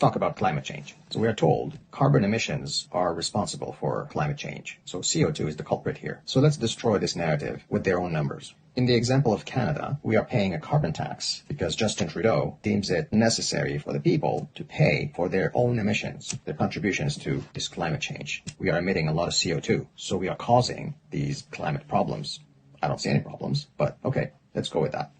talk about climate change. So we are told carbon emissions are responsible for climate change. So CO2 is the culprit here. So let's destroy this narrative with their own numbers. In the example of Canada, we are paying a carbon tax because Justin Trudeau deems it necessary for the people to pay for their own emissions, their contributions to this climate change. We are emitting a lot of CO2, so we are causing these climate problems. I don't see any problems, but okay, let's go with that.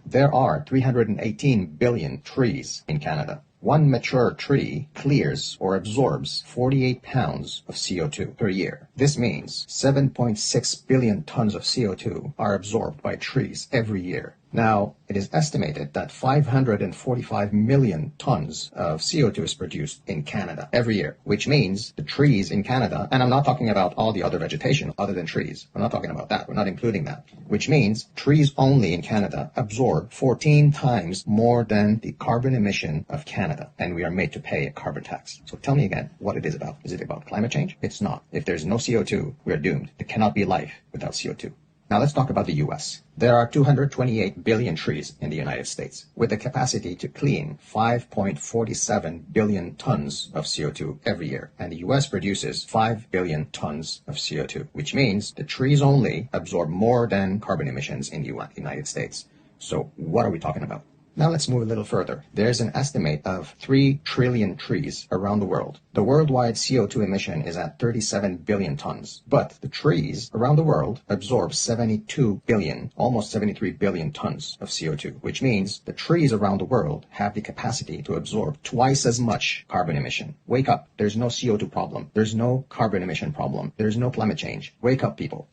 There are 318 billion trees in Canada. One mature tree clears or absorbs 48 pounds of CO2 per year. This means 7.6 billion tons of CO2 are absorbed by trees every year. Now, it is estimated that 545 million tons of CO2 is produced in Canada every year, which means the trees in Canada, and I'm not talking about all the other vegetation other than trees. We're not talking about that. We're not including that, which means trees only in Canada absorb 14 times more than the carbon emission of Canada, and we are made to pay a carbon tax. So tell me again what it is about. Is it about climate change? It's not. If there's no CO2, we are doomed. There cannot be life without CO2. Now let's talk about the US. There are 228 billion trees in the United States with the capacity to clean 5.47 billion tons of CO2 every year. And the US produces 5 billion tons of CO2, which means the trees only absorb more than carbon emissions in the United States. So what are we talking about? Now let's move a little further. There's an estimate of 3 trillion trees around the world. The worldwide CO2 emission is at 37 billion tons, but the trees around the world absorb 72 billion, almost 73 billion tons of CO2, which means the trees around the world have the capacity to absorb twice as much carbon emission. Wake up. There's no CO2 problem. There's no carbon emission problem. There's no climate change. Wake up, people.